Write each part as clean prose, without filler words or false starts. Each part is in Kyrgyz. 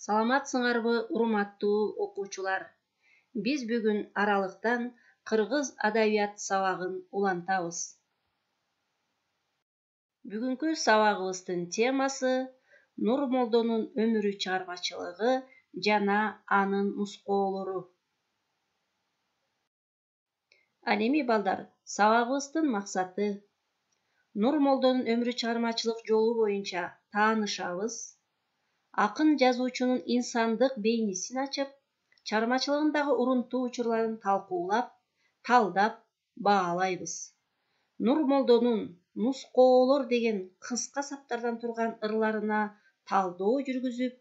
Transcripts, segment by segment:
Саламатсыңарбы, урматтуу окуучулар? Биз бүгүн аралыктан кыргыз адабият сабагын улантабыз. Бүгүнкү сабагыбыздын темасы Нурмолдонун өмүрү чыгармачылыгы жана анын нускоолору. Ал эми балдар, сабагыбыздын максаты Нурмолдонун өмүрү чыгармачылык жолу боюнча таанышабыз. Акын жазуучунун инсандык бейнесин ачып, чыгармачылыгындагы урунтуу учурларын талкуулап, талдап, баалайбыз. Нурмолдонун нускоолор деген кыска саптардан турган ырларына талдоо жүргүзүп,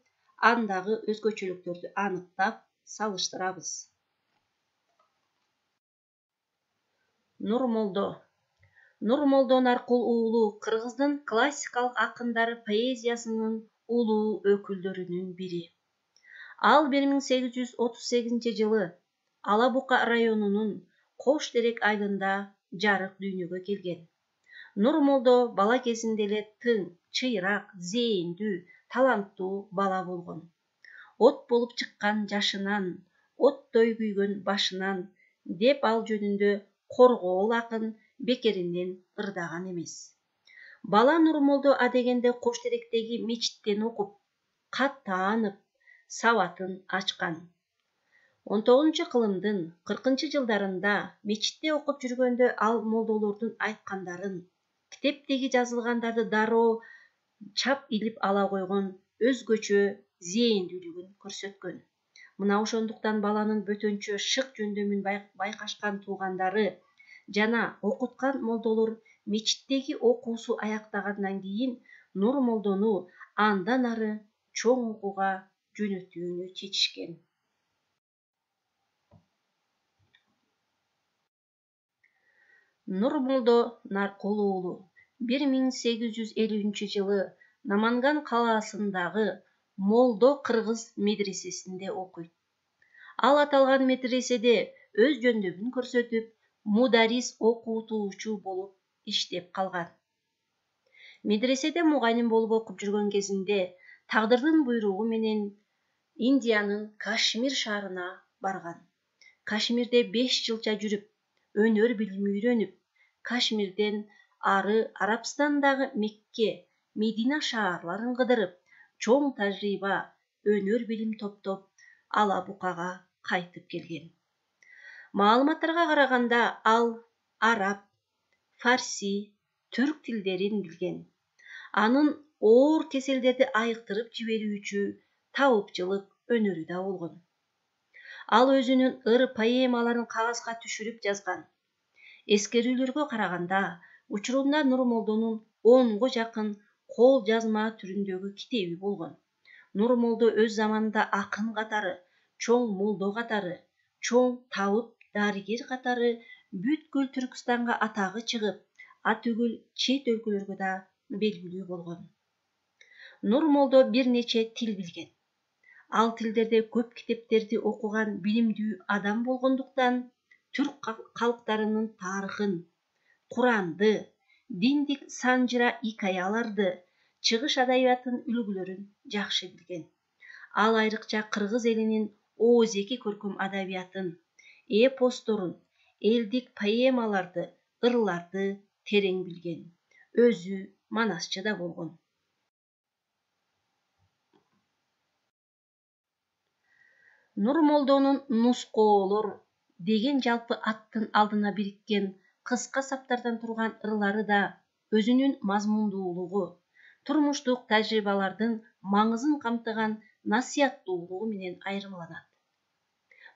андагы өзгөчөлүктөрдү аныктап, салыштырабыз. Нурмолдо Наркул уулу Кыргыздын классикалык акындары поэзиясынын улуу өкүлдөрүнүн бири. Ал 1838-жылы Ала Бука районунун Кош Терек айылында жарык дүйнөгө келген. Нурмолдо бала кезинде эле тың, чыйрак, зээндүү, таланттуу бала болгон. От болуп чыккан жашынан, оттой күйгөн башынан деп ал жөнүндө Коргоол акын бекеринен ырдаган эмес. Бала Нурмолдо адегенде Коштеректеги мечиттен окуп, кат таанып, сабатын ачкан. 19-кылымдын 40-жылдарында мечитте окуп жүргөндө ал молдолордун айткандарын, китептеги жазылгандарды дароо чап илип ала койгон, өзгөчө зээндүүлүгүн көрсөткөн. Мына ошондуктан баланын бөтөнчө шык жөндөмүн байкашкан туугандары жана окуткан молдолор мечиттеги окуусу аяктагандан кийин Нурмолдону андан ары чоң окууга жөнөтүүнү чечишкен. Нурмолдо Наркул уулу 1850-жылы Наманган калаасындагы Молдо кыргыз медресесинде окуйт. Ал аталган медреседе өз жөндөмүн көрсөтүп, мударис окутуучу болуп иштеп калган. Медреседе мугалим болуп окуп жүргөн кезинде тагдырдын буйругу менен Индиянын Кашмир шаарына барган. Кашмирде 5 жылча жүрүп, өнөр билими үйрөнүп, Кашмирден ары Арабстандагы Мекке, Медина шаарларын кыдырып, чоң тажрыйба, өнөр билим топтоп, Ала Букага кайтып келген. Маалыматтарга караганда ал араб, фарси, түрк тилдерин билген. Анын оор кеселдерди айыктырып жиберүүчү табыпчылык өнөрү да болгон. Ал өзүнүн ыр поэмаларын кагазга түшүрүп жазган. Эскерүүлөргө караганда, учурунда Нурмолдонун 10го жакын кол жазма түрүндөгү китеби болгон. Нурмолдо өз заманында акын катары, чоң молдо катары, чоң табып дарыгер катары бүткүл Түркстанга атагы чыгып, атүгүл чет өлкөлөргө да белгилүү болгон. Нурмолдо бир нече тил билген. Ал тилдерде көп китептерди окуган билимдүү адам болгондуктан түрк калктарынын тарыхын, Куранды, диндик санжыра икаяларды, чыгыш адабиятынын үлгүлөрүн жакшы билген. Ал айрыкча кыргыз элинин оозеки көркөм адабиятын, эпосторун, элдик поэмаларды, ырларды терең билген. Өзү манасчы да болгон. Нурмолдонун нускоолор деген жалпы аттын алдына бириккен кыска саптардан турган ырлары да өзүнүн мазмундуулугу, турмуштук тажрыйбалардын маңызын камтыган насыяттуулугу менен айырмаланат.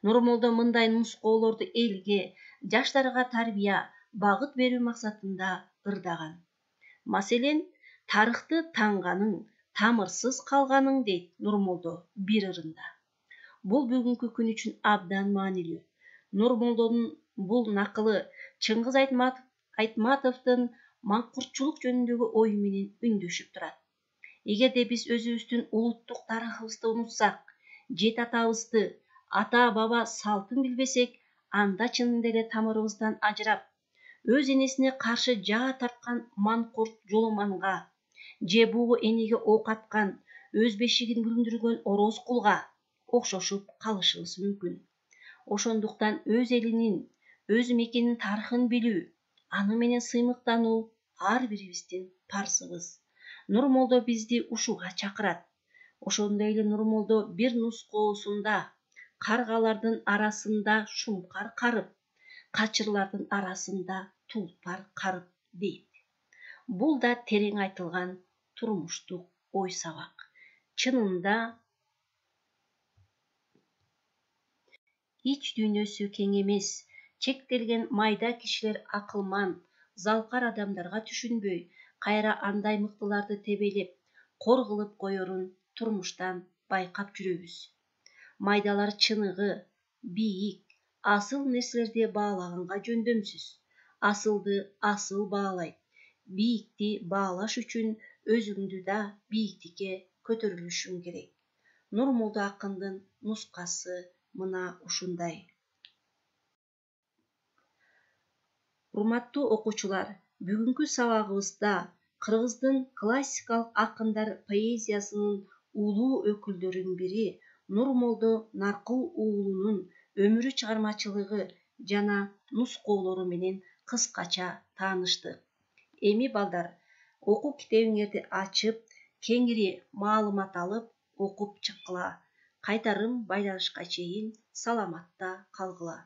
Нурмолдо мындай нускоолорду элге, жаштарга тарбия, багыт берүү максатында ырдаган. Маселен, тарыхты таңганың, тамырсыз калганың дейт Нурмолдо бир ырында. Бул бүгүнкү күн үчүн абдан маанилүү. Нурмолдонун бул накылы Чыңгыз Айтматовдун маңкуртчулук жөнүндөгү ою менен үндөшүп турат. Эгерде биз өзүбүздүн улуттук тарыхыбызды унутсак, жет атабызды, ата-баба салтын билбесек, анда чынында эле тамырыбыздан ажырап, өз энесине каршы жаа тарткан манкурт жоломанга же бугу энеге ок аткан өз бешигин бүлүндүргөн ороз кулга окшошуп калышыбыз мүмкүн. Ошондуктан өз элинин, өз мекенинин тарыхын билүү, аны менен сыймыктануу ар бирибиздин парсыбыз. Нурмолдо бизди ушуга чакырат. Ошондой эле Нурмолдо бир нускоосунда каргалардын арасында шумкар карып, качырлардын арасында тулпар карып дейт. Бул да терең айтылган турмуштук ой сабак. Чынында ич дүйнөсү кең эмес, чектелген майда кишилер акылман, залкар адамдарга түшүнбөй, кайра андай мыктыларды тебелеп, кор кылып коерун турмуштан байкап жүрөбүз. Майдалар чыныгы, бийик, асыл нерселерди баалаганга жөндөмсүз. Асылды асыл баалайт. Бийикти баалаш үчүн өзүңдү да бийиктикке көтөрүлүшүң керек. Нурмолдо акындын нускасы мына ушундай. Урматтуу окуучулар, бүгүнкү сабагыбызда кыргыздын классикалык акындар поэзиясынын улуу өкүлдөрүнүн бири Нурмолдо Наркул уулунун өмүрү, чыгармачылыгы жана нускоолору менен кыскача тааныштык. Эми балдар, окуу китебиңерди ачып, кеңири маалымат алып, окуп чыккыла. Кайтарым байланышка чейин саламатта калгыла.